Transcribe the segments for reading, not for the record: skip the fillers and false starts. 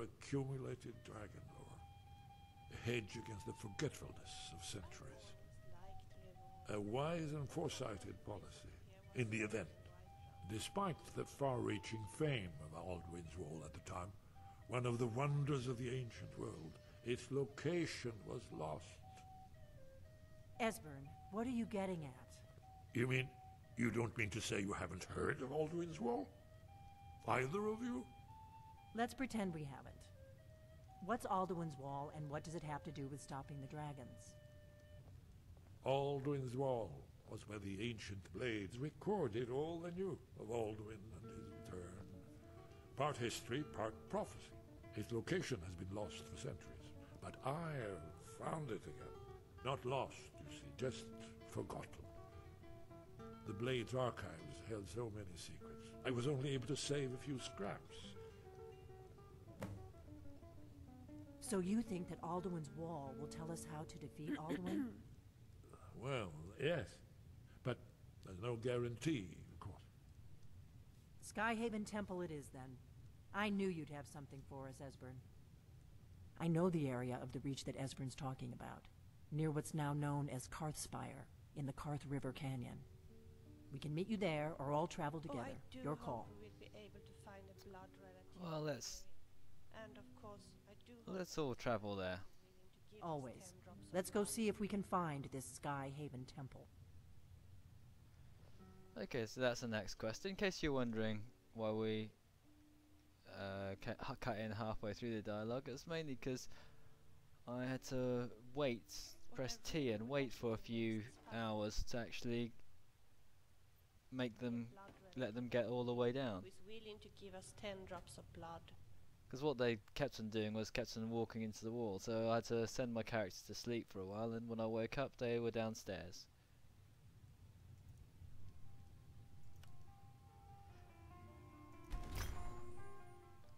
Accumulated dragon lore. A hedge against the forgetfulness of centuries. A wise and foresighted policy in the event. Despite the far-reaching fame of Alduins Wall at the time, one of the wonders of the ancient world, its location was lost. Esbern, what are you getting at? You mean, you don't mean to say you haven't heard of Alduin's Wall? Either of you? Let's pretend we haven't. What's Alduin's Wall, and what does it have to do with stopping the dragons? Alduin's Wall was where the ancient blades recorded all they knew of Alduin and his return. Part history, part prophecy. Its location has been lost for centuries, but I have found it again. Not lost, you see, just forgotten. The Blade's archives held so many secrets. I was only able to save a few scraps. So you think that Alduin's Wall will tell us how to defeat Alduin? Well, yes. But there's no guarantee, of course. Skyhaven Temple it is, then. I knew you'd have something for us, Esbern. I know the area of the reach that Esbern's talking about, near what's now known as Karthspire, in the Karth River Canyon. We can meet you there, or all travel together. Your call. We'll be able to find a blood relative. Well, And of course, I do let's all travel there. Always. Let's go see if we can find this Skyhaven Temple. Okay, so that's the next quest. In case you're wondering why we cut in halfway through the dialogue, it's mainly because I had to wait, press T and wait for a few hours to actually let them get all the way down. Who is willing to give us 10 drops of blood? Because what they kept on doing was kept on walking into the wall, so I had to send my characters to sleep for a while, and when I woke up they were downstairs.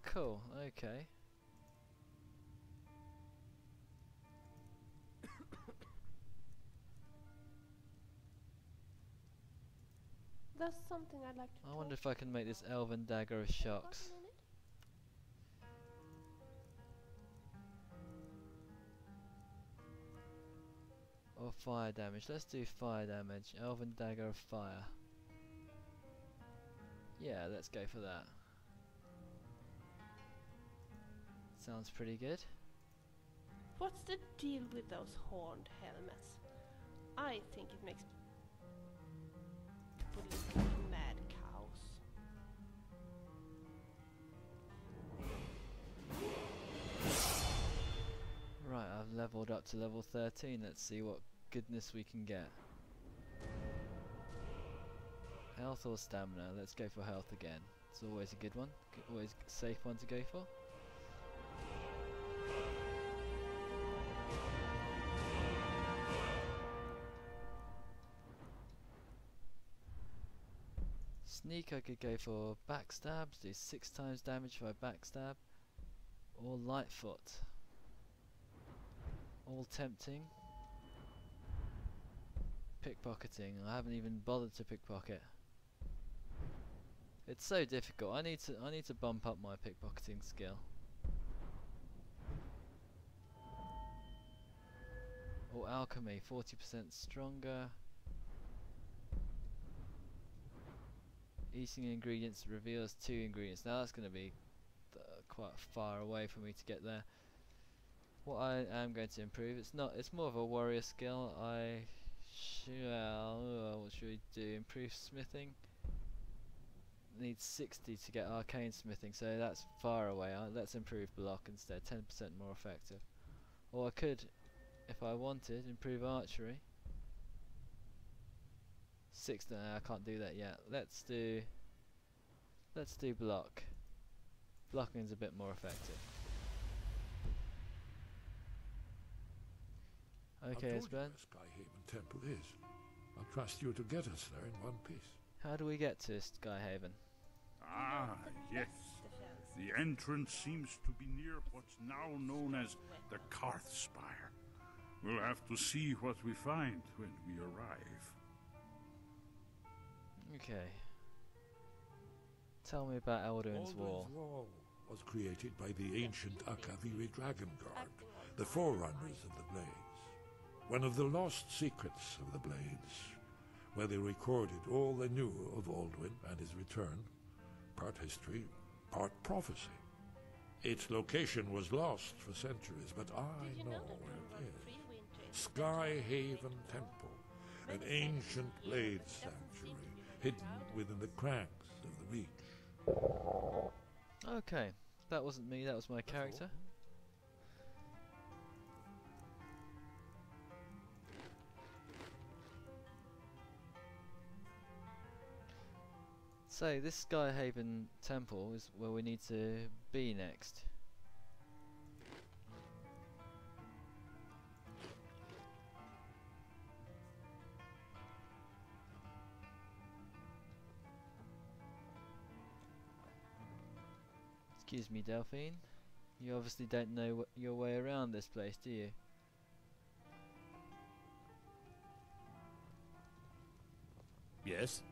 Cool, okay. That's something I'd like to I wonder if I can make this elven dagger of shocks. Or fire damage. Let's do fire damage. Elven dagger of fire. Yeah, let's go for that. Sounds pretty good. What's the deal with those horned helmets? I think it makes people look like mad cows. Right, I've leveled up to level 13. Let's see what goodness we can get. Health or stamina? Let's go for health again. It's always a good one. Always a safe one to go for. Sneak, I could go for backstabs, do 6 times damage if I backstab, or Lightfoot. All tempting. Pickpocketing, I haven't even bothered to pickpocket. It's so difficult. I need to bump up my pickpocketing skill. Or alchemy, 40% stronger. Eating ingredients reveals 2 ingredients. Now that's going to be quite far away for me to get there. What I am going to improve, it's more of a warrior skill. What should we do? Improve smithing. Needs 60 to get arcane smithing, so that's far away. Let's improve block instead, 10% more effective. Or I could, if I wanted, improve archery. 6, no, I can't do that yet. Let's do block. Blocking's a bit more effective. Okay, Esbern. Skyhaven Temple is. I'll trust you to get us there in one piece. How do we get to Skyhaven? Ah, yes. The entrance seems to be near what's now known as the Karthspire. We'll have to see what we find when we arrive. Okay. Tell me about Alduin's Wall. was created by the ancient Akaviri Dragon Guard, the forerunners of the Blades. One of the lost secrets of the Blades, where they recorded all they knew of Alduin and his return, part history, part prophecy. Its location was lost for centuries, but I know where it is. Skyhaven Temple, an ancient blade sanctuary hidden within the crags of the Reach. Okay, that wasn't me, that was my character. So this Skyhaven Temple is where we need to be next. Excuse me, Delphine. You obviously don't know your way around this place, do you? Yes?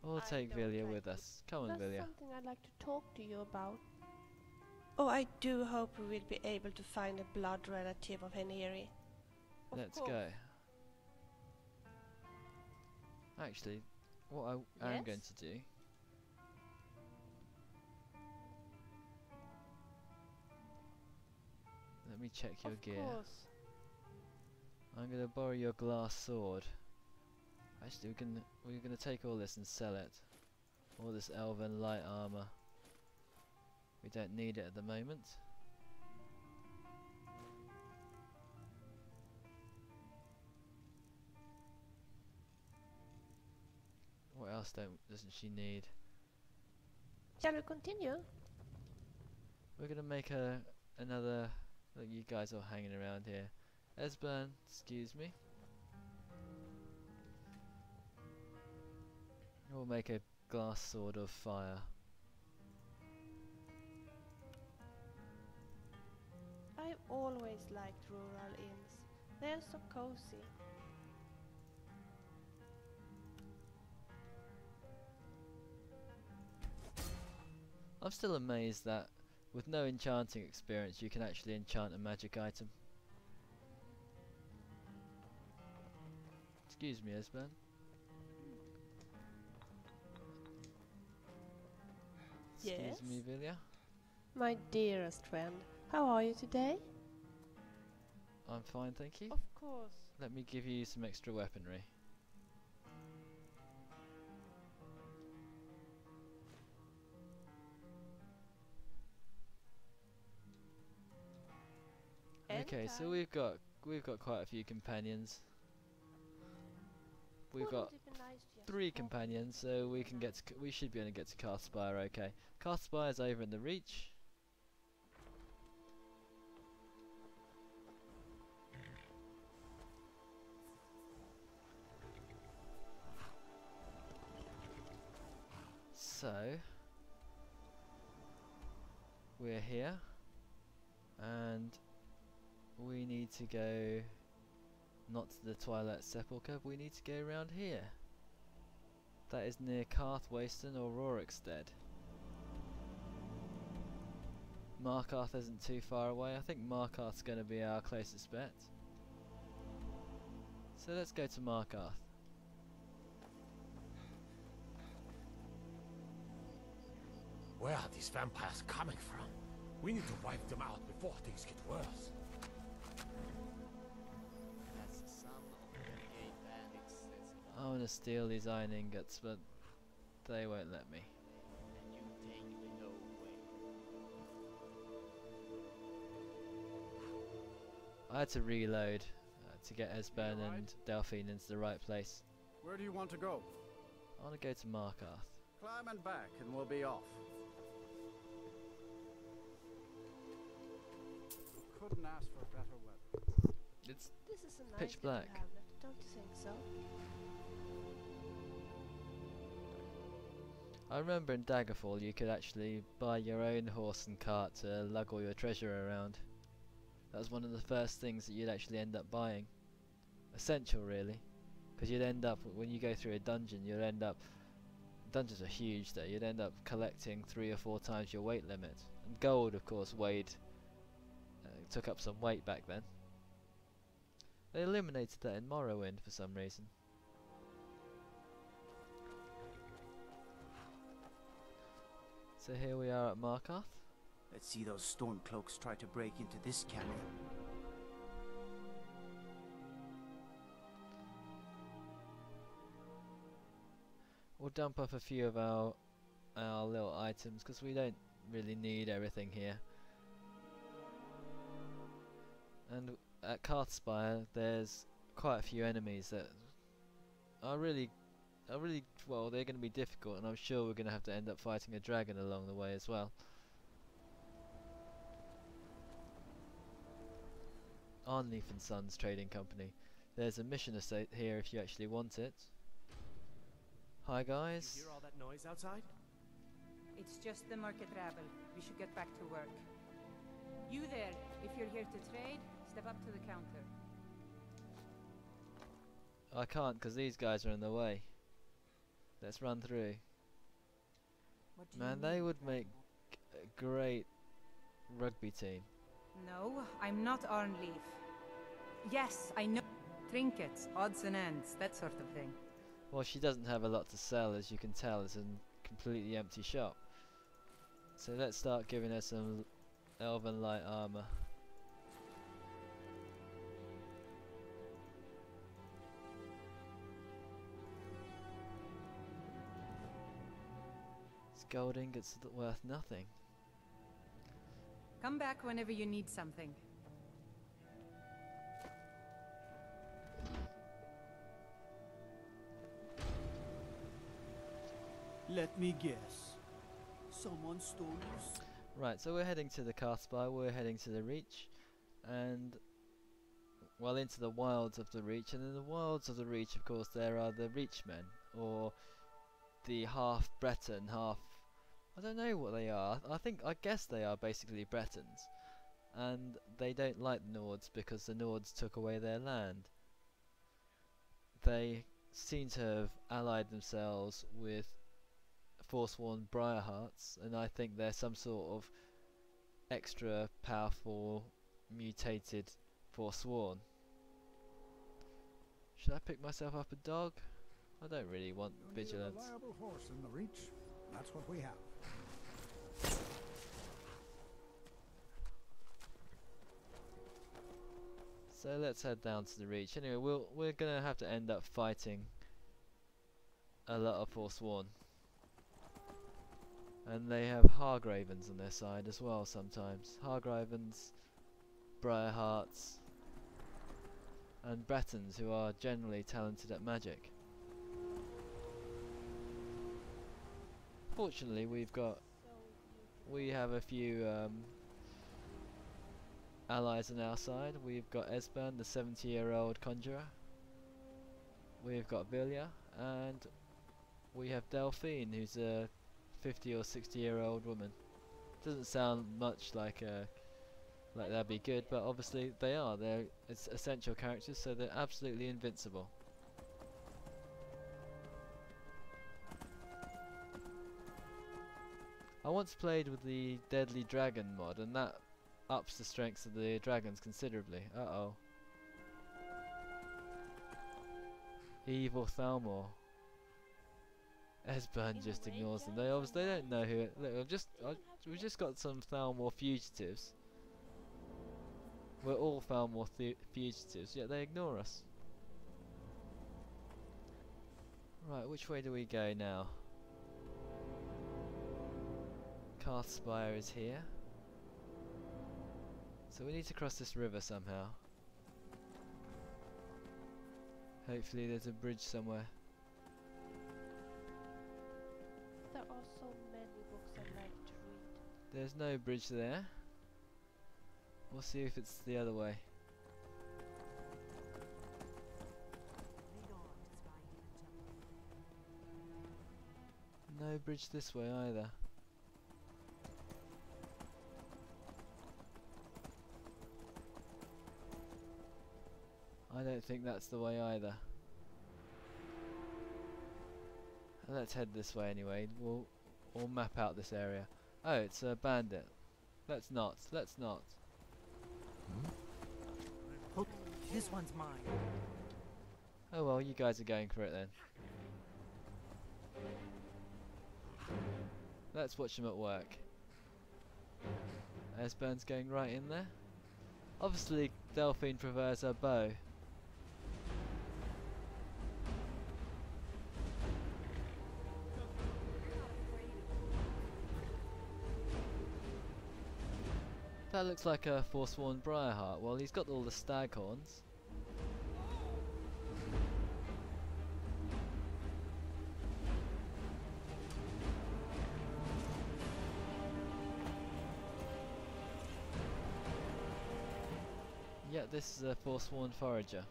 We'll I take don't Vilya like with it. us. Come on, That's Vilya. something I'd like to talk to you about. Oh, I do hope we will be able to find a blood relative of Heniri. Let's go. Actually, what I am going to do... Let me check your gear. I'm going to borrow your glass sword. Actually, we're gonna take all this and sell it. All this elven light armor. We don't need it at the moment. What else doesn't she need? Shall we continue? We're gonna make another. Look, you guys are hanging around here. Esbern, excuse me. We'll make a glass sword of fire. I've always liked rural inns. They're so cozy. I'm still amazed that with no enchanting experience you can actually enchant a magic item. Excuse me, Esbern. Excuse me, Vilya. My dearest friend, how are you today? I'm fine, thank you. Of course. Let me give you some extra weaponry. Okay, so we've got quite a few companions. We've got 3 companions, so we should be able to get to Karthspire. Okay, Karthspire is over in the Reach. So we're here, and we need to go not to the Twilight Sepulchre, we need to go around here. That is near Karthwasten or Rorikstead. Markarth isn't too far away. I think Markarth's going to be our closest bet. So let's go to Markarth. Where are these vampires coming from? We need to wipe them out before things get worse. I want to steal these iron ingots, but they won't let me. I had to reload to get Esbern and Delphine into the right place. Where do you want to go? I want to go to Markarth. Climb and back and we'll be off. Couldn't ask for better weather. It's This is a nice pitch little black. hamlet, don't you think so? I remember in Daggerfall you could actually buy your own horse and cart to lug all your treasure around. That was one of the first things that you'd actually end up buying. Essential really, because you'd end up, when you go through a dungeon, you'd end up dungeons are huge though. You'd end up collecting 3 or 4 times your weight limit. And gold, of course, took up some weight back then. They eliminated that in Morrowind for some reason. So here we are at Markarth. Let's see those Stormcloaks try to break into this canyon. We'll dump off a few of our little items because we don't really need everything here. And at Karthspire there's quite a few enemies that are really well, they're going to be difficult, and I'm sure we're going to have to end up fighting a dragon along the way as well. Arnleif and Sons Trading Company. There's a mission estate here if you actually want it. Hi guys. You hear all that noise outside? It's just the market rabble. We should get back to work. You there, if you're here to trade, step up to the counter. I can't because these guys are in the way. Let's run through. Man, they would make a great rugby team. No, I'm not Arnleif. Yes, I know. Trinkets, odds and ends, that sort of thing. Well, she doesn't have a lot to sell, as you can tell. It's a completely empty shop. So let's start giving her some elven light armor. It's gold ingots worth nothing. Come back whenever you need something. Let me guess. Someone stole yours? Right, so we're heading to the Karthspire, we're heading to the Reach, and well, into the wilds of the Reach. And in the wilds of the Reach, of course, there are the Reachmen, or the half Breton, half, I don't know what they are. I guess they are basically Bretons, and they don't like the Nords because the Nords took away their land. They seem to have allied themselves with Forsworn Briarhearts, and I think they're some sort of extra powerful mutated Forsworn. Should I pick myself up a dog? I don't really want vigilance. A reliable horse in the Reach. That's what we have. So let's head down to the Reach. Anyway, we're gonna have to end up fighting a lot of Forsworn. And they have Hargravens on their side as well sometimes. Hargravens, Briarhearts, and Bretons, who are generally talented at magic. Fortunately, we have a few allies on our side. We've got Esbern, the 70-year-old conjurer. We've got Vilya, and we have Delphine, who's a 50 or 60-year-old woman. Doesn't sound much like that'd be good, but obviously they are. They're essential characters, so they're absolutely invincible. I once played with the Deadly Dragon mod, and that ups the strengths of the dragons considerably. Uh-oh. Evil Thalmor. Esbern just ignores them. They obviously don't know who. Look, we've just got some Thalmor fugitives. We're all Thalmor fugitives, yet they ignore us. Right, which way do we go now? Karthspire is here. So we need to cross this river somehow. Hopefully there's a bridge somewhere. There are so many books I'd like to read. There's no bridge there. We'll see if it's the other way. No bridge this way either. I don't think that's the way either. Let's head this way anyway. We'll map out this area. Oh, it's a bandit. Let's not. Let's not. Oh, this one's mine. Oh well, you guys are going for it then. Let's watch him at work. Esbern's going right in there. Obviously, Delphine prefers her bow. That looks like a Forsworn Briarheart. Well, he's got all the stag horns. Yeah, this is a Forsworn Forager.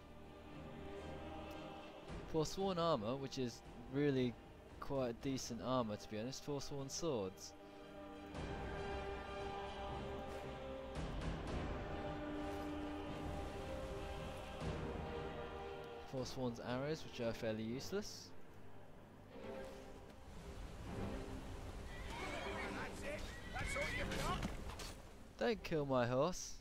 Forsworn armor, which is really quite decent armor to be honest. Forsworn swords. Forsworn's arrows, which are fairly useless. Don't kill my horse.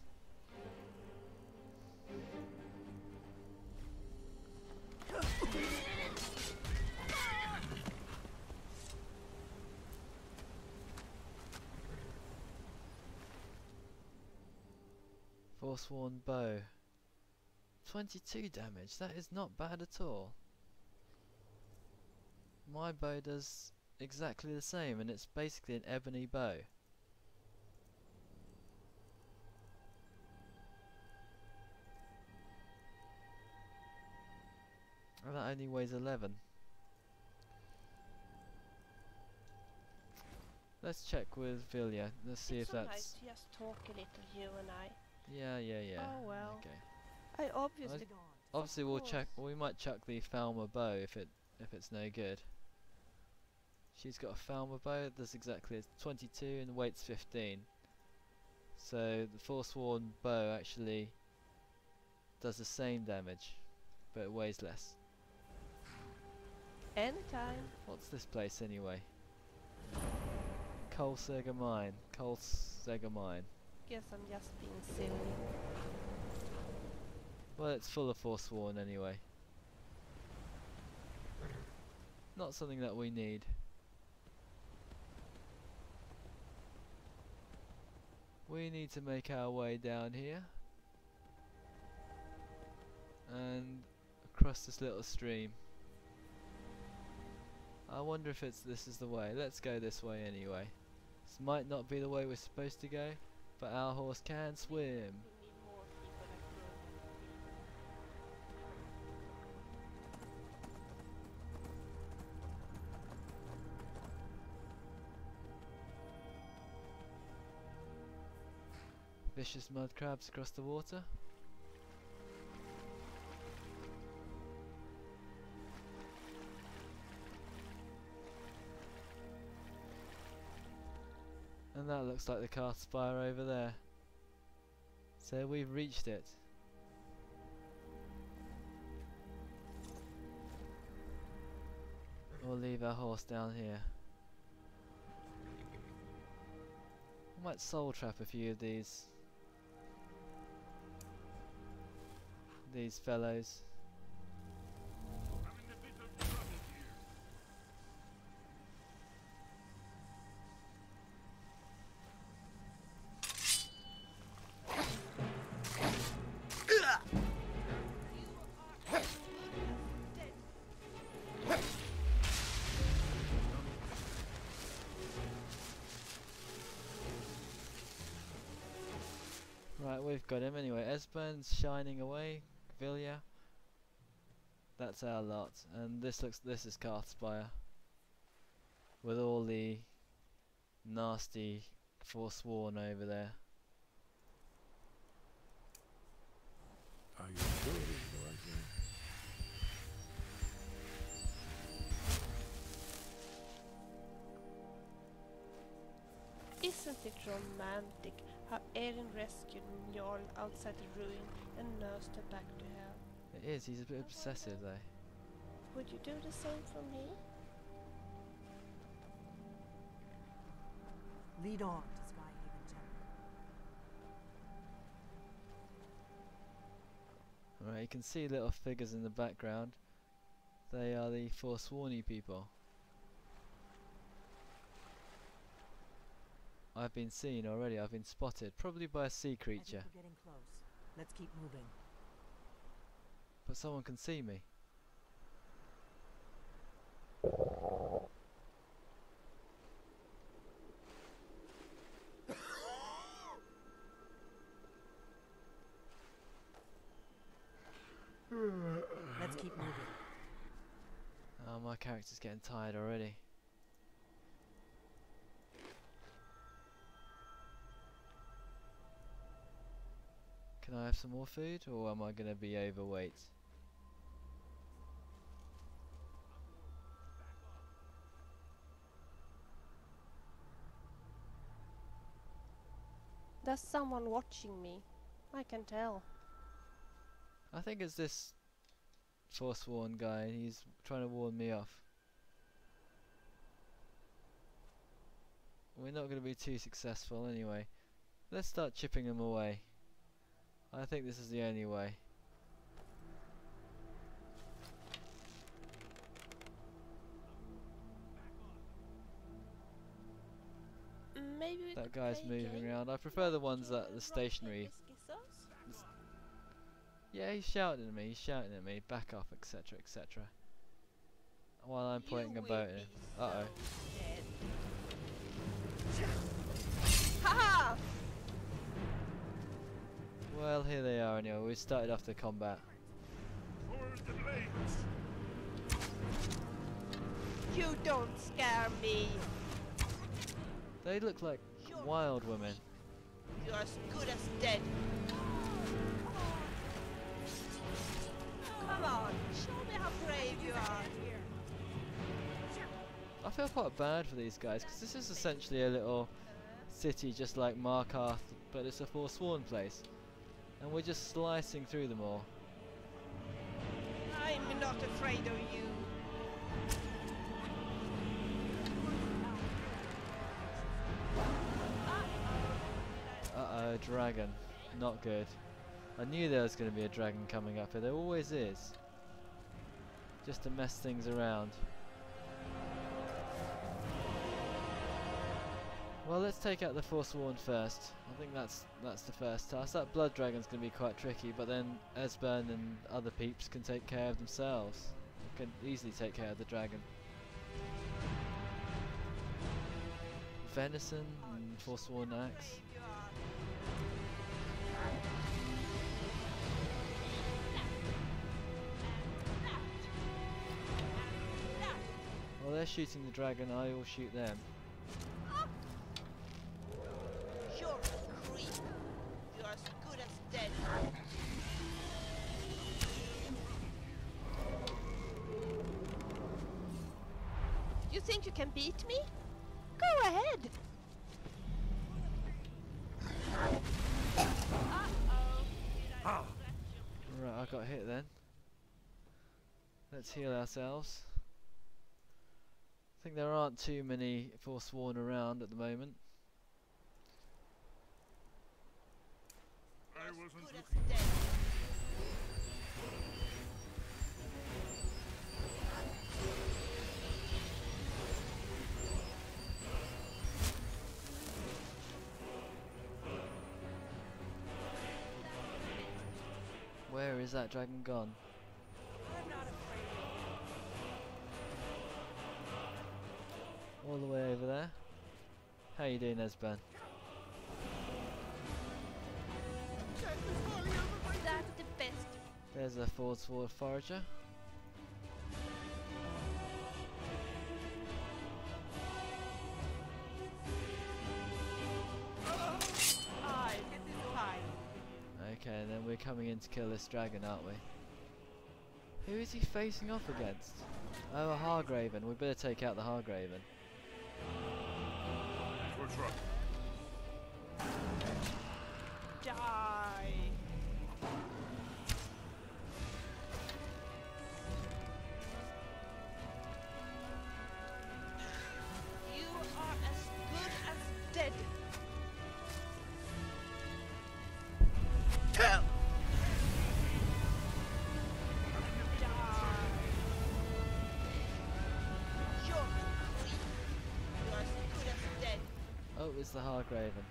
Forsworn bow. 22 damage, that is not bad at all. My bow does exactly the same and it's basically an ebony bow. And that only weighs 11. Let's check with Vilya. Let's see if that's... It's so nice to just talk a little, you and I. Yeah. Oh well. Okay. I obviously... Obviously we'll check. We might chuck the Falmer bow if it's no good. She's got a Falmer bow. That's exactly it's 22 and weight's 15. So the Forsworn bow actually does the same damage, but it weighs less. Anytime. What's this place anyway? Karthspire Mine. Karthspire Mine. Guess I'm just being silly. Well, it's full of Forsworn anyway. Not something that we need. We need to make our way down here and across this little stream. I wonder if this is the way. Let's go this way anyway. This might not be the way we're supposed to go, but our horse can swim. Vicious mud crabs across the water. And that looks like the Karthspire over there. So we've reached it. We'll leave our horse down here. I might soul trap a few of these fellows. Right, we've got him anyway. Esbern's shining away. Vilya. That's our lot. And this is Karthspire. With all the nasty Forsworn over there. Are you sure this is the right way? Isn't it romantic how Erin rescued Njal outside the ruin and nursed her back to health? It is, he's a bit obsessive though. Would you do the same for me? Lead on to Skyhaven Temple. Alright, you can see little figures in the background. They are the Forsworn people. I've been seen already, I've been spotted, probably by a sea creature. I think we're getting close. Let's keep moving. But someone can see me. Let's keep moving. Oh, my character's getting tired already. Can I have some more food, or am I going to be overweight? There's someone watching me. I can tell. I think it's this Forsworn guy, he's trying to warn me off. We're not going to be too successful anyway. Let's start chipping them away. I think this is the only way. Maybe we That could guy's play a moving game. around. I prefer the ones Would you that are rock, stationary. paper, scissors? Yeah, he's shouting at me, back off, etc, etc. While I'm pointing a boat in. Uh-oh. Haha! Well, here they are anyway. We started off the combat. Forward the blades! You don't scare me. They look like wild women. You're as good as dead. Come on, show me how brave you are. I feel quite bad for these guys, because this is essentially a little city just like Markarth, but it's a Forsworn place. And we're just slicing through them all. I'm not afraid of you. Uh-oh, dragon. Not good. I knew there was going to be a dragon coming up here. There always is. Just to mess things around. Well, let's take out the Forsworn first. I think that's the first task. That blood dragon's going to be quite tricky, but then Esbern and other peeps can take care of themselves. They can easily take care of the dragon. Venison and Forsworn axe. While they're shooting the dragon, I will shoot them. You're a creep. You're as good as dead. You think you can beat me? Go ahead. Right, I got hit then. Let's heal ourselves. I think there aren't too many Forsworn around at the moment. I wasn't Good as looking. dead. Where is that dragon gone? I'm not afraid. All the way over there. How you doing, Esbern? That's the best. There's a Forsworn forager. I get this fine. Okay, and then we're coming in to kill this dragon, aren't we? Who is he facing off against? Oh, a Hargraven. We better take out the Hargraven. What's wrong? Die. You are as good as dead. is the Hargraven.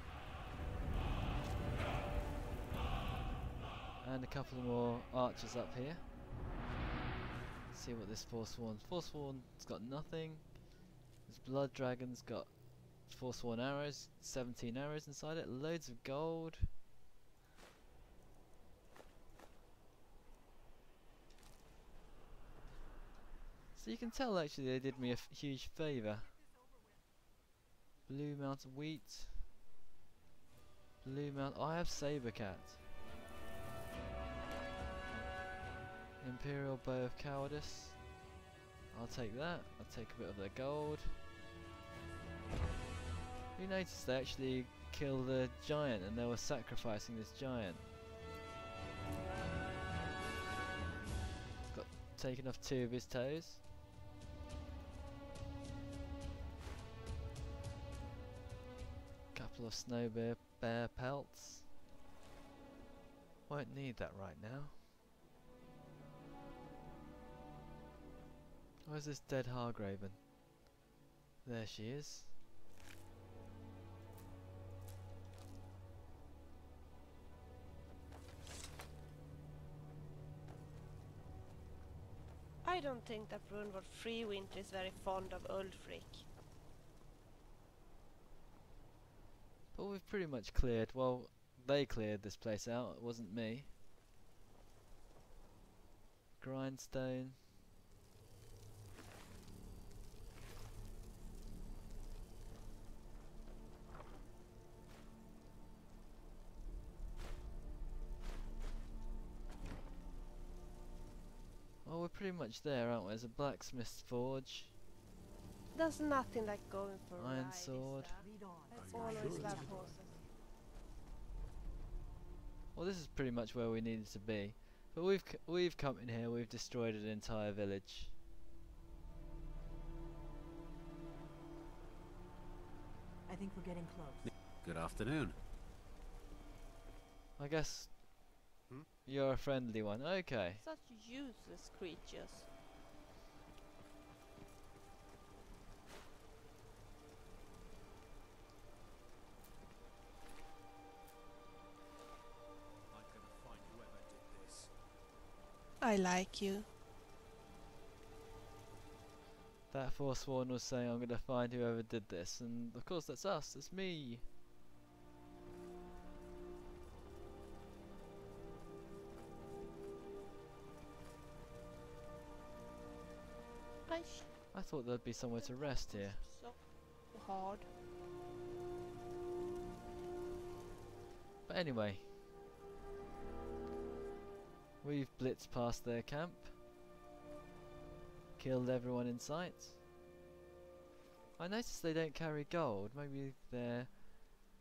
And a couple more archers up here. Let's see what this Forsworn. Forsworn's got nothing. This Blood Dragon's got Forsworn arrows, 17 arrows inside it, loads of gold. So you can tell actually they did me a huge favour. Blue Mountain Wheat. Blue Mount. I have Sabercat. Imperial Bow of Cowardice. I'll take that. I'll take a bit of their gold. You noticed they actually killed the giant and they were sacrificing this giant. Got taken off 2 of his toes. Couple of snow bear pelts. Won't need that right now. Where's this dead Hargraven? There she is. I don't think that Brunvald Freewind is very fond of Ulfric. But we've pretty much cleared, well, they cleared this place out, it wasn't me. Grindstone. Oh, we're pretty much there, aren't we? There's a blacksmith's forge. There's nothing like going for a Iron ride, sword. It's always love horses. Well, this is pretty much where we needed to be. But we've come in here, we've destroyed an entire village. I think we're getting close. Good afternoon. I guess you're a friendly one. Okay. Such useless creatures. I like you. That Forsworn was saying, I'm gonna find whoever did this, and of course that's us, it's me. I thought there'd be somewhere to rest here. So hard. But anyway, we've blitzed past their camp, killed everyone in sight. I noticed they don't carry gold. Maybe they're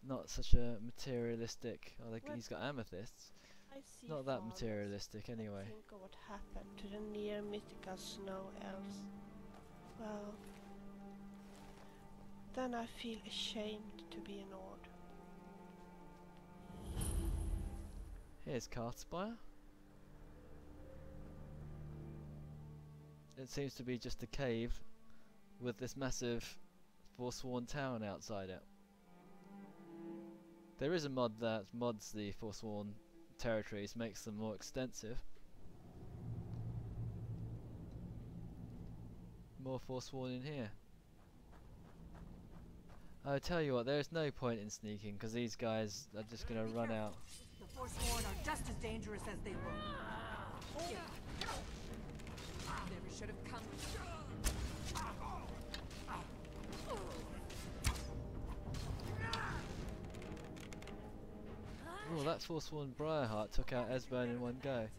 not such a materialistic. Oh, he's got amethysts. Not that materialistic anyway. Think of what happened to the near mythical snow elves. Well, then I feel ashamed to be an Ord. Here's Karthspire. It seems to be just a cave with this massive Forsworn town outside it. There is a mod that mods the Forsworn territories, makes them more extensive. More Forsworn in here. I'll tell you what, there's no point in sneaking because these guys are just going to run out. The Forsworn are just as dangerous as they look. Never should have come. Oh, that Forsworn Briarheart took out Esbern in one go.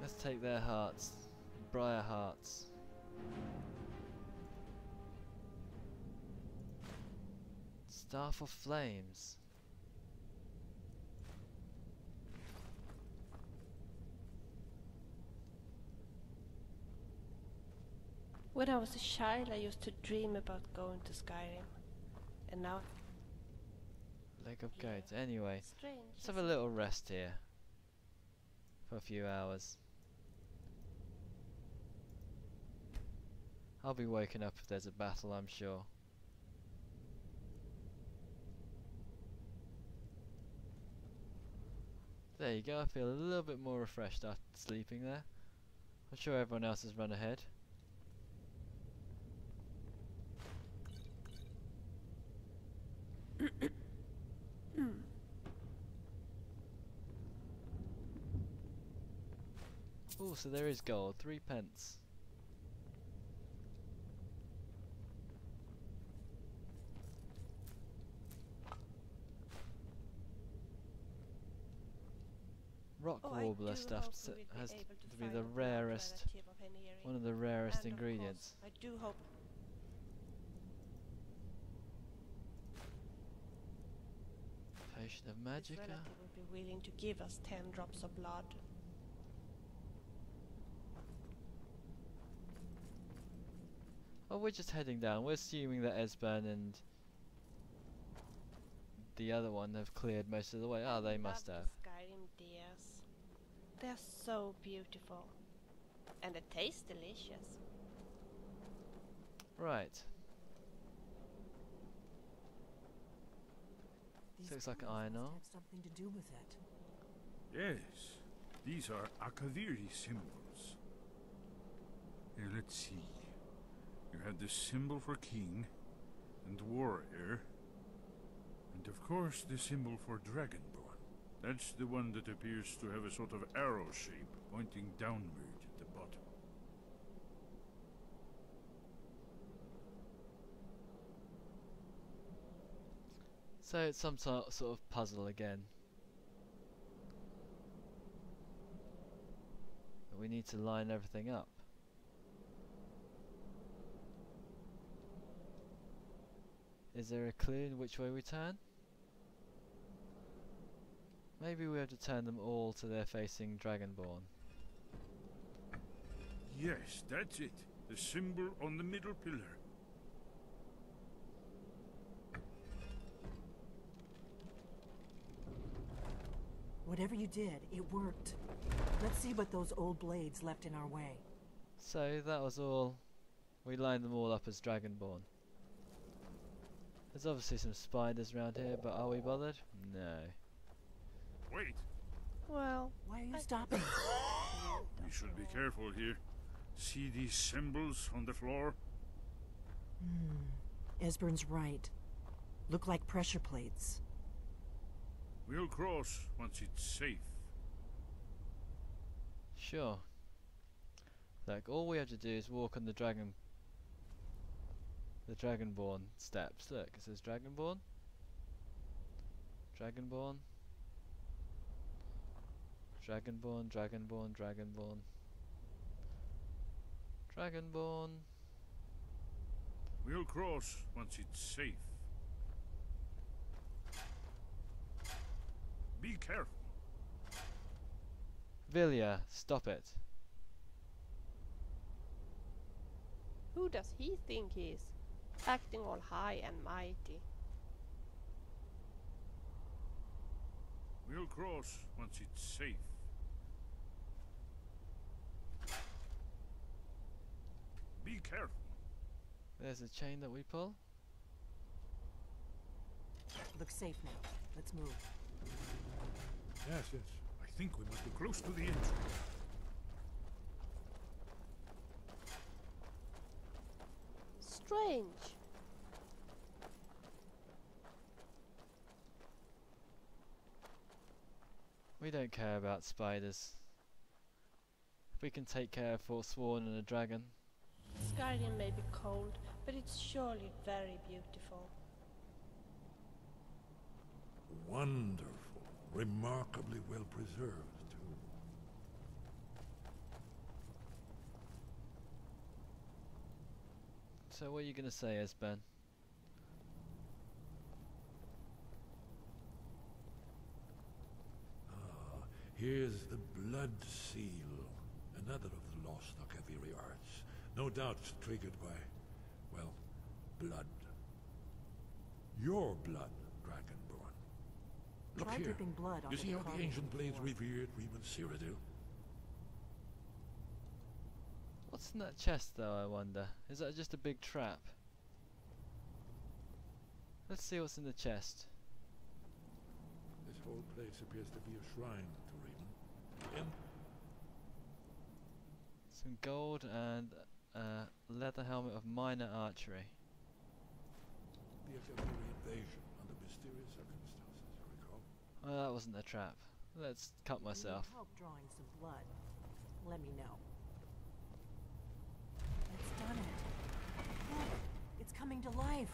Let's take their hearts. Briar hearts. Staff of Flames. When I was a child, I used to dream about going to Skyrim. And now... Leg of here. goat. Anyway, Strange. let's have a isn't little it? rest here for a few hours. I'll be waking up if there's a battle, I'm sure. There you go, I feel a little bit more refreshed after sleeping there. I'm sure everyone else has run ahead. Oh, so there is gold, 3 pence. Rock Oh, I warbler do stuff hope we will be has able to be find the a blood rarest, relative of Henry. one of the rarest And of ingredients. course, I do hope Potion of this magicka. relative will be willing to give us 10 drops of blood. Oh, we're just heading down. We're assuming that Esbern and the other one have cleared most of the way. Oh, they must Love have. the Skyrim deers. They're so beautiful. And they taste delicious. Right. These Looks like pillars iron must ore. have something to do with it. Yes, these are Akaviri symbols. Here, let's see. You have the symbol for king and warrior, and of course the symbol for dragonborn. That's the one that appears to have a sort of arrow shape pointing downward at the bottom. So it's some sort of puzzle again. But we need to line everything up. Is there a clue in which way we turn? Maybe we have to turn them all to their facing Dragonborn. Yes, that's it. The symbol on the middle pillar. Whatever you did, it worked. Let's see what those old blades left in our way. So that was all. We lined them all up as Dragonborn. There's obviously some spiders around here, but are we bothered? No. Wait, Well, Why are you stopping? we should be careful here. See these symbols on the floor? Esbern's right. Look like pressure plates. We'll cross once it's safe. Sure. Like, all we have to do is walk on the Dragonborn steps. Look, it says Dragonborn. Dragonborn. Dragonborn, Dragonborn, Dragonborn. Dragonborn. We'll cross once it's safe. Be careful. Vilya, stop it. who does he think he is? Acting all high and mighty. We'll cross once it's safe. Be careful. There's a chain that we pull. Looks safe now. Let's move. Yes, yes. I think we must be close to the entrance. Strange. We don't care about spiders. If we can take care of Forsworn and a dragon. Skyrim may be cold, but it's surely very beautiful. Wonderful. Remarkably well preserved, too. So what are you going to say, Esben? Here's the Blood Seal, another of the lost Akaviri arts. No doubt triggered by, well, blood. Your blood, Dragonborn. Look Try here. dripping blood You onto see the how the carving ancient on blades floor. revered Reman Cyrodiil? What's in that chest, though, I wonder? Is that just a big trap? Let's see what's in the chest. This whole place appears to be a shrine to Reman. In Some gold and a leather helmet of minor archery. the Akaviri invasion under mysterious circumstances, I recall. Oh, that wasn't a trap. Let's cut If you need myself. help drawing some blood, let me know. It's done it. Look, it's coming to life.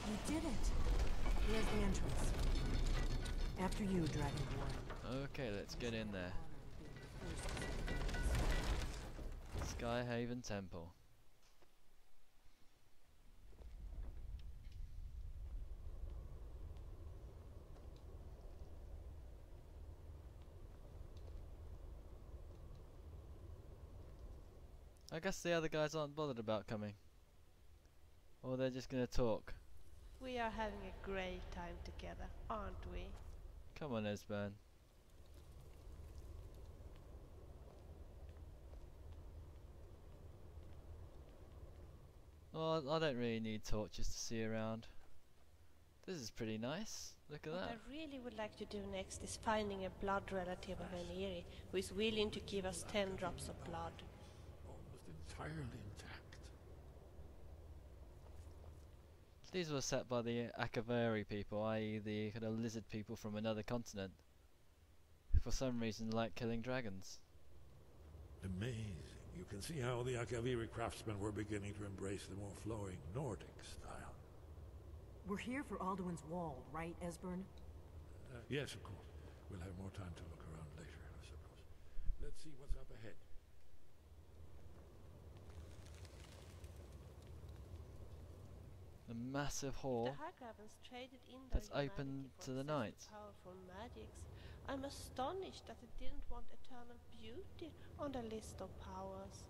You did it. Here's the entrance. After you, Dragonborn. Okay, let's get in there. Honor of being the first to see the Skyhaven Temple. I guess the other guys aren't bothered about coming. Or they're just gonna talk. We are having a great time together, aren't we? Come on, Esbern. Oh, I don't really need torches to see around. This is pretty nice. Look at What that. I really would like to do next is finding a blood relative of Veneri who is willing to give us 10 drops of blood. Almost entirely intact. These were set by the Akaviri people, i.e. the kind of lizard people from another continent, who for some reason like killing dragons. Amazing. You can see how the Akaviri craftsmen were beginning to embrace the more flowing Nordic style. We're here for Alduin's Wall, right, Esbern? Yes, of course. We'll have more time to look around later, I suppose. Let's see what's up ahead. The massive hall. The Hagravens traded in That's their open humanity to for the a set of night. powerful magics. I'm astonished that they didn't want eternal beauty on the list of powers.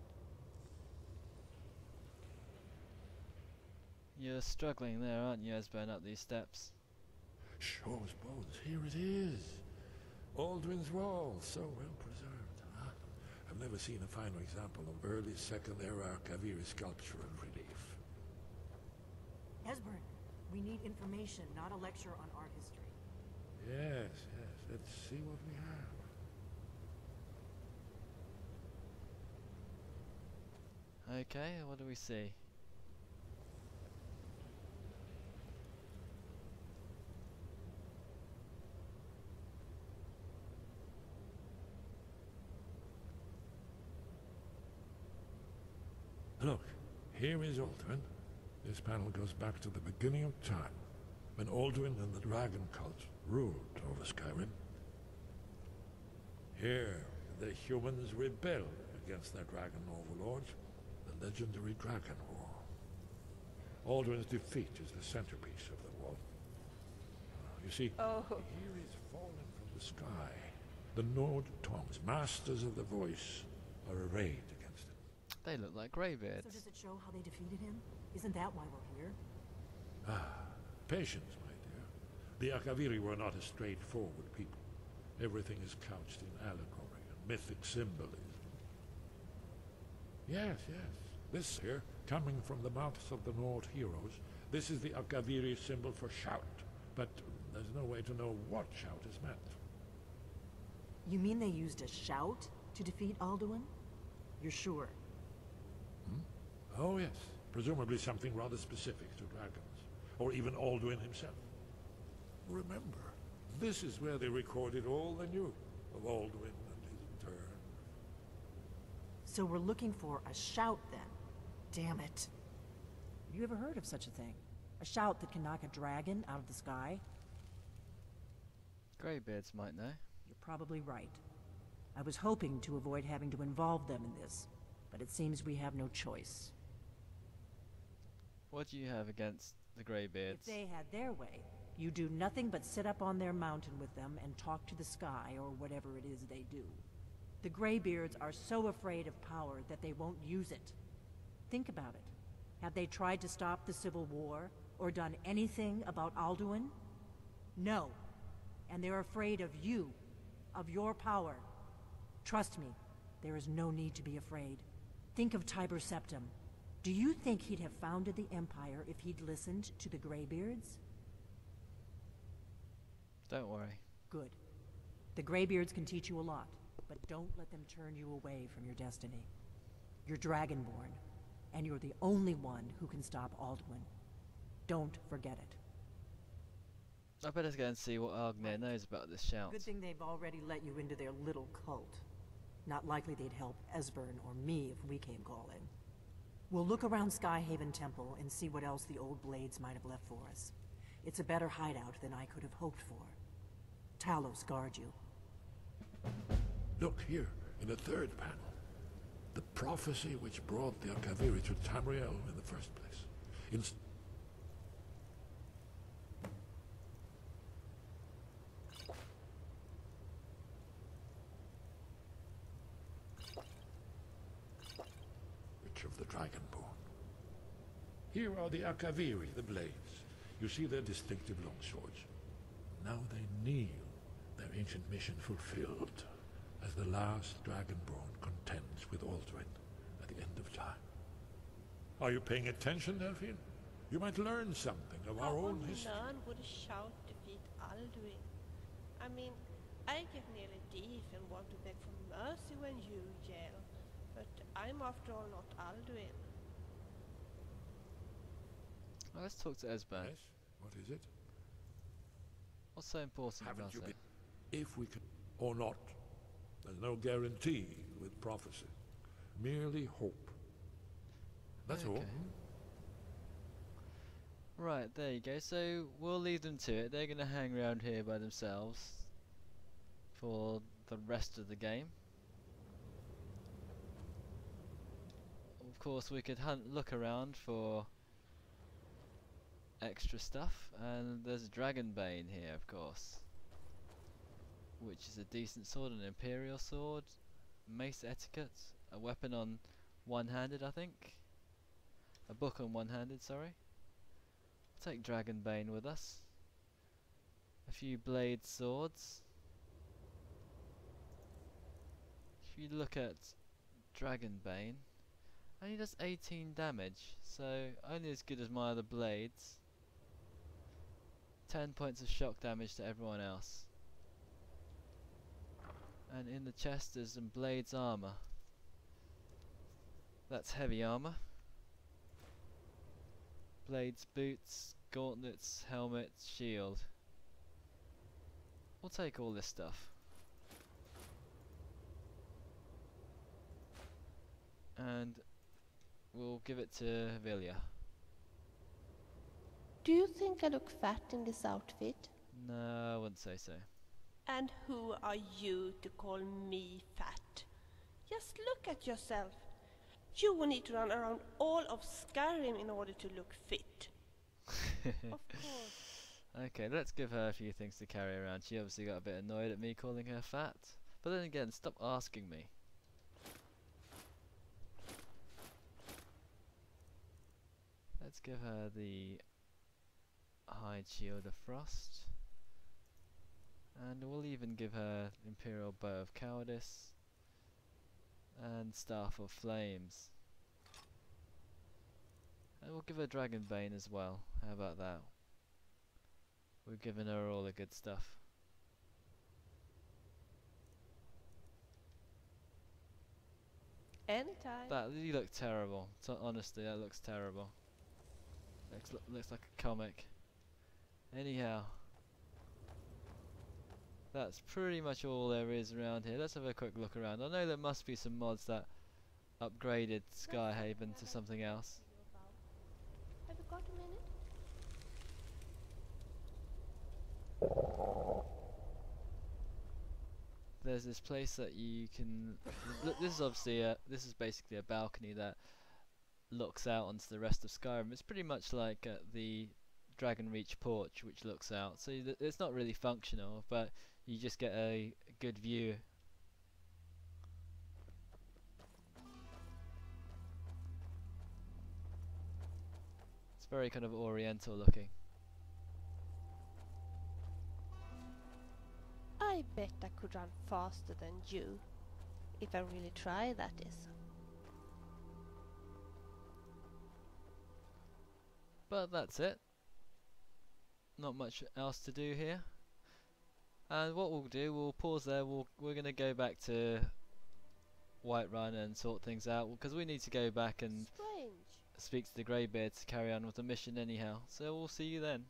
You're struggling there, aren't you, Esbern, up these steps? Shaw's bones, here it is. Alduin's Wall, so well preserved. Huh? I've never seen a finer example of early Second Era Akaviri sculpture and relief. Esbern, we need information, not a lecture on art history. Yes, yes. Let's see what we have. Okay, what do we see? Look, here is Alduin. This panel goes back to the beginning of time, when Alduin and the dragon cult ruled over Skyrim. Here, the humans rebelled against their dragon overlords, the legendary Dragon War. Alduin's defeat is the centerpiece of the wall. You see, Oh, here is fallen from the sky. The Nord Tongs, masters of the voice, are arrayed against it. They look like greybeards. So does it show how they defeated him? Isn't that why we're here? Patience, my dear. The Akaviri were not a straightforward people. Everything is couched in allegory and mythic symbolism. Yes, yes. This here, coming from the mouths of the Nord heroes, this is the Akaviri symbol for shout. But there's no way to know what shout is meant. You mean they used a shout to defeat Alduin? You're sure? Oh, yes. Presumably something rather specific to dragons. Or even Alduin himself. Remember, this is where they recorded all they knew of Alduin and his turn. So we're looking for a shout then. Damn it. Have you ever heard of such a thing? A shout that can knock a dragon out of the sky? Greybeards might know. You're probably right. I was hoping to avoid having to involve them in this, but it seems we have no choice. What do you have against the greybeards? If they had their way, you do nothing but sit up on their mountain with them and talk to the sky or whatever it is they do. The Greybeards are so afraid of power that they won't use it. Think about it. Have they tried to stop the Civil War or done anything about Alduin? No. And they're afraid of you, of your power. Trust me, there is no need to be afraid. Think of Tiber Septim. Do you think he'd have founded the Empire if he'd listened to the Greybeards? Don't worry. Good. The Greybeards can teach you a lot, but don't let them turn you away from your destiny. You're Dragonborn, and you're the only one who can stop Alduin. Don't forget it. I better go and see what Agnir knows about this shout. Good thing they've already let you into their little cult. Not likely they'd help Esbern or me if we came calling. We'll look around Skyhaven Temple and see what else the old blades might have left for us. It's a better hideout than I could have hoped for. Talos guard you. Look here, in the third panel. The prophecy which brought the Akaviri to Tamriel in the first place. Which of the Dragonborn? Here are the Akaviri, the blades. You see their distinctive longswords. Now they kneel, their ancient mission fulfilled, as the last Dragonborn contends with Alduin at the end of time. Are you paying attention, Delphine? You might learn something of our own history. None would a shout defeat Alduin. I mean, I get nearly deaf and want to beg for mercy when you yell, but I'm after all not Alduin. Well, let's talk to Esbern. Yes? What is it? What's so important about it? If we can, or not. There's no guarantee with prophecy. Merely hope. That's all. Right, there you go. So we'll leave them to it. They're going to hang around here by themselves for the rest of the game. Of course, we could look around for extra stuff, and there's a Dragonbane here, of course, which is a decent sword, an Imperial sword, mace etiquette, a weapon on one-handed, I think, a book on one-handed, sorry. Take Dragonbane with us, a few blade swords. If you look at Dragonbane, only does 18 damage, so only as good as my other blades. 10 points of shock damage to everyone else. And in the chest there's some blades armor. That's heavy armor. Blades, boots, gauntlets, helmet, shield. We'll take all this stuff. And we'll give it to Vilya. Do you think I look fat in this outfit? No, I wouldn't say so. And who are you to call me fat? Just look at yourself. You will need to run around all of Skyrim in order to look fit. Of course. Okay, let's give her a few things to carry around. She obviously got a bit annoyed at me calling her fat. But then again, stop asking me. Let's give her the Hide Shield of Frost. And we'll even give her Imperial Bow of Cowardice and Staff of Flames. And we'll give her Dragonbane as well. How about that? We've given her all the good stuff. Anytime. That, you look terrible. Honestly, that looks terrible. Looks like a comic. Anyhow, that's pretty much all there is around here. Let's have a quick look around. I know there must be some mods that upgraded Skyhaven to something else. Have you got a minute? There's this place that you can look. This is obviously this is basically a balcony that looks out onto the rest of Skyrim. It's pretty much like the Dragonreach porch, which looks out. So it's not really functional, but you just get a good view. It's very kind of oriental looking. I bet I could run faster than you. If I really try, that is. But that's it. Not much else to do here. And what we'll do, we'll pause there. We're going to go back to Whiterun and sort things out, because we need to go back and Strange. speak to the Greybeard to carry on with the mission anyhow. So we'll see you then.